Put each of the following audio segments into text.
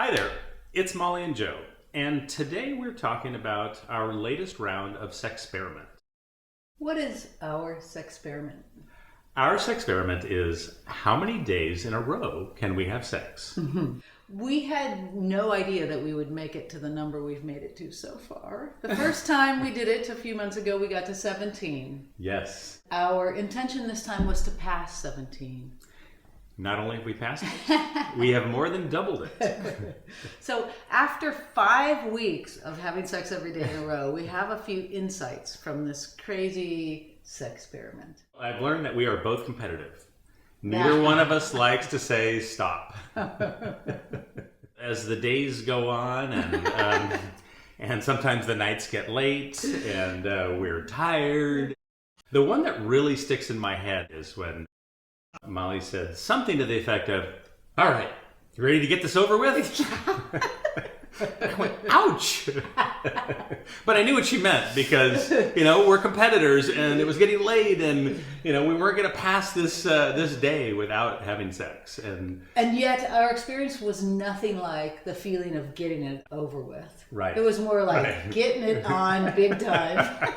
Hi there, it's Molly and Joe, and today we're talking about our latest round of Sexperiment. What is our Sexperiment? Our Sexperiment is how many days in a row can we have sex? We had no idea that we would make it to the number we've made it to so far. The first time we did it a few months ago, we got to 17. Yes. Our intention this time was to pass 17. Not only have we passed it, we have more than doubled it. So after 5 weeks of having sex every day in a row, we have a few insights from this crazy Sexperiment. I've learned that we are both competitive. Neither one of us likes to say stop. As the days go on and sometimes the nights get late and we're tired. The one that really sticks in my head is when Molly said something to the effect of, "All right, you ready to get this over with?" I went, ouch! But I knew what she meant because, we're competitors and it was getting late and, we weren't going to pass this day without having sex. And yet our experience was nothing like the feeling of getting it over with. Right. It was more like getting it on big time.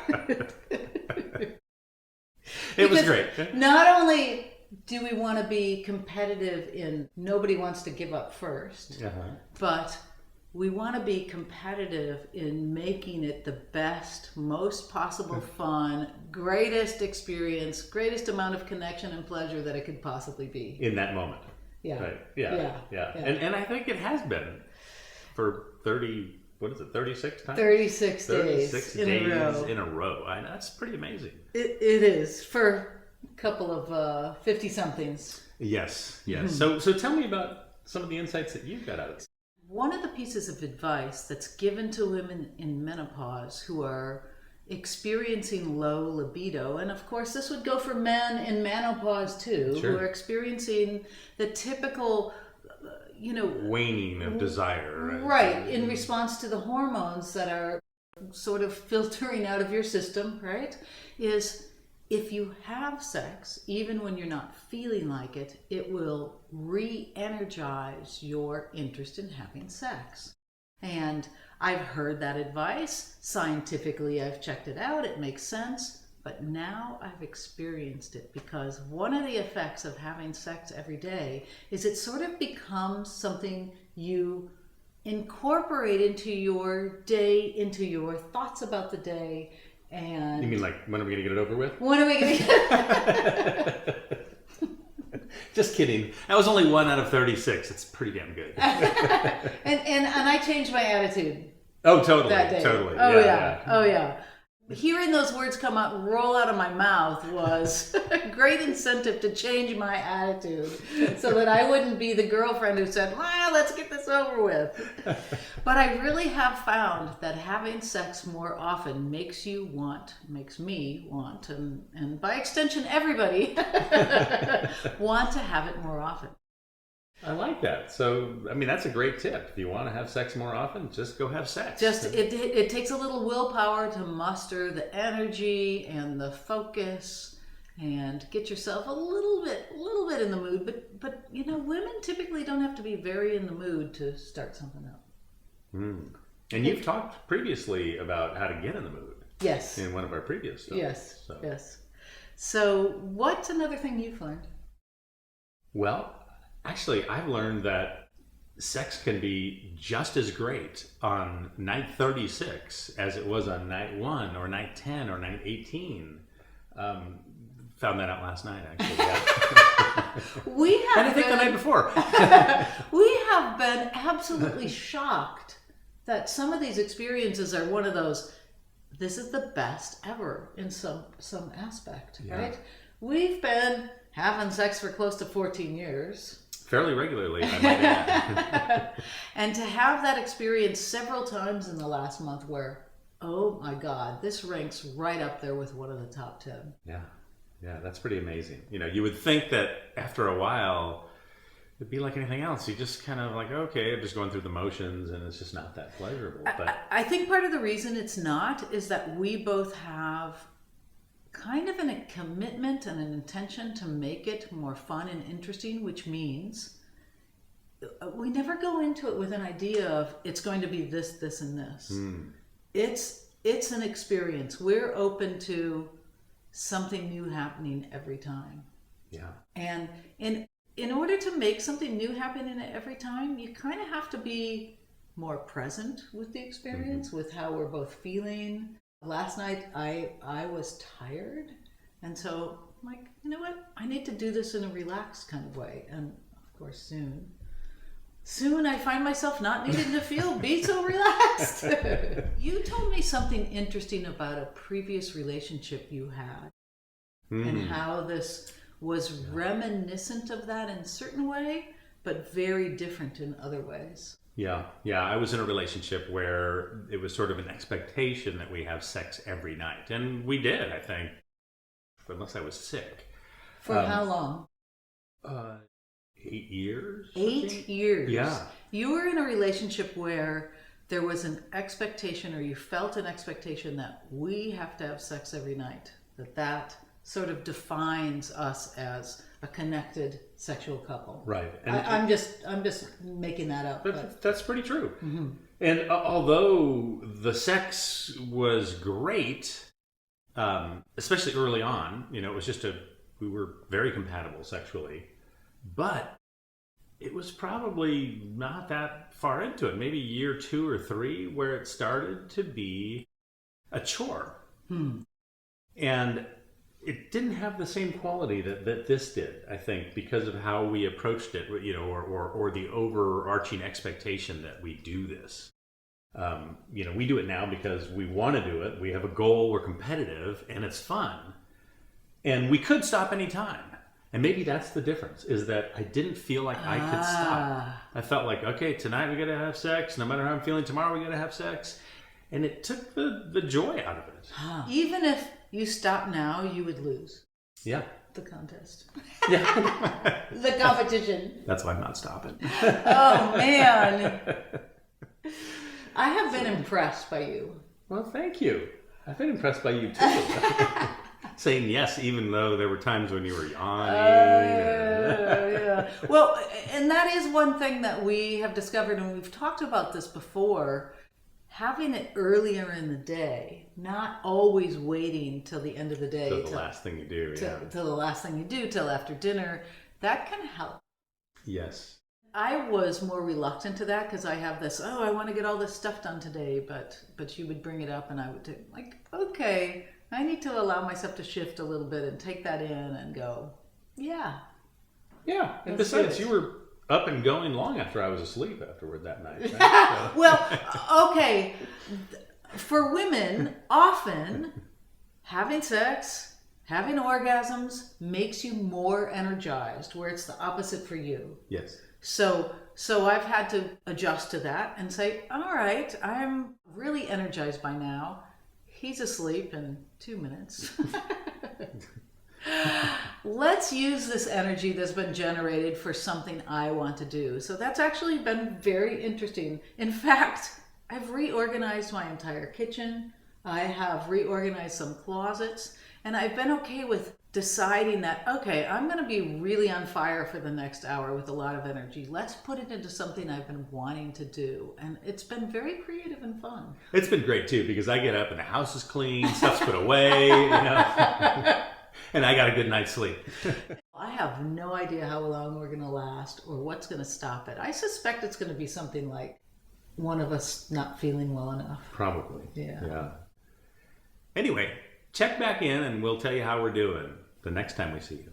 It was great. Not only do we want to be competitive in nobody wants to give up first, but we want to be competitive in making it the best, most possible fun, greatest experience, greatest amount of connection and pleasure that it could possibly be. In that moment. Yeah. Right. Yeah. And I think it has been for 36 times? 36 days 36 in days a row. in a row. That's pretty amazing. It is for a couple of 50-somethings. Yes. So tell me about some of the insights that you've got out of it. One of the pieces of advice that's given to women in menopause who are experiencing low libido, and of course this would go for men in menopause too, Sure. who are experiencing the typical, waning of desire. right, in response to the hormones that are sort of filtering out of your system, right, is if you have sex, even when you're not feeling like it, it will re-energize your interest in having sex. And I've heard that advice. Scientifically, I've checked it out. It makes sense. But now I've experienced it because one of the effects of having sex every day is it sort of becomes something you incorporate into your day, into your thoughts about the day. And you mean like, when are we going to get it over with? When are we going to get it? Just kidding. That was only 1 out of 36. It's pretty damn good. and I changed my attitude. Oh, totally. That day. Totally. Oh, yeah. Hearing those words roll out of my mouth was a great incentive to change my attitude so that I wouldn't be the girlfriend who said, well, let's get this over with. But I really have found that having sex more often makes me want, and by extension, everybody want to have it more often. I like that. So, that's a great tip. If you want to have sex more often, just go have sex. It takes a little willpower to muster the energy and the focus and get yourself a little bit in the mood. But women typically don't have to be very in the mood to start something up. And you've talked previously about how to get in the mood. Yes. In one of our previous stuff. Yes. So what's another thing you've learned? Well, actually, I've learned that sex can be just as great on night 36 as it was on night 1 or night 10 or night 18. Found that out last night, actually. And I think the night before. We have been absolutely shocked that some of these experiences are one of those, this is the best ever in some aspect, right? We've been having sex for close to 14 years. Fairly regularly, I might add. And to have that experience several times in the last month where, oh my God, this ranks right up there with one of the top 10. Yeah, that's pretty amazing. You would think that after a while, it'd be like anything else. You just kind of like, okay, I'm just going through the motions and it's just not that pleasurable. But I think part of the reason it's not is that we both have kind of a commitment and an intention to make it more fun and interesting, which means we never go into it with an idea of it's going to be this, this, and this. It's an experience. We're open to something new happening every time. Yeah. And in order to make something new happen in it every time, you kind of have to be more present with the experience, with how we're both feeling. Last night I was tired, and so I'm like, you know what? I need to do this in a relaxed kind of way. And of course, soon I find myself not needing to be so relaxed. You told me something interesting about a previous relationship you had, and how this was reminiscent of that in a certain way, but very different in other ways. Yeah. I was in a relationship where it was sort of an expectation that we have sex every night. And we did, I think, unless I was sick. For how long? 8 years. 8 years. Yeah. You were in a relationship where there was an expectation, or you felt an expectation, that we have to have sex every night. That sort of defines us as a connected sexual couple. Right. And I'm just making that up. But that's pretty true. And although the sex was great, especially early on, it was we were very compatible sexually, but it was probably not that far into it, maybe year 2 or 3, where it started to be a chore. And it didn't have the same quality that this did, I think, because of how we approached it, or the overarching expectation that we do this. We do it now because we want to do it. We have a goal, we're competitive, and it's fun. And we could stop any time. And maybe that's the difference, is that I didn't feel like I could stop. I felt like, okay, tonight we got to have sex. No matter how I'm feeling tomorrow, we got to have sex. And it took the joy out of it. Even if you stop now, you would lose. Yeah. The contest. Yeah. The competition. That's why I'm not stopping. Oh, man. I have been impressed by you. Well, thank you. I've been impressed by you, too. Saying yes, even though there were times when you were yawning. Yeah. Well, and that is one thing that we have discovered, and we've talked about this before. Having it earlier in the day, not always waiting till the end of the day. Till the last thing you do, Till the last thing you do, till after dinner. That can help. Yes. I was more reluctant to that because I have this, I want to get all this stuff done today, but you would bring it up and I would take, okay, I need to allow myself to shift a little bit and take that in and go, yeah. Yeah, and besides, you were up and going long after I was asleep afterward that night. Right? So. Well, okay. For women, often having sex, having orgasms makes you more energized, where it's the opposite for you. Yes. So I've had to adjust to that and say, all right, I'm really energized by now. He's asleep in 2 minutes. Let's use this energy that's been generated for something I want to do. So that's actually been very interesting. In fact, I've reorganized my entire kitchen. I have reorganized some closets, and I've been okay with deciding that, okay, I'm going to be really on fire for the next hour with a lot of energy. Let's put it into something I've been wanting to do. And it's been very creative and fun. It's been great too, because I get up and the house is clean, stuff's put away, and I got a good night's sleep. I have no idea how long we're going to last or what's going to stop it. I suspect it's going to be something like one of us not feeling well enough. Probably. Yeah. Anyway, check back in and we'll tell you how we're doing the next time we see you.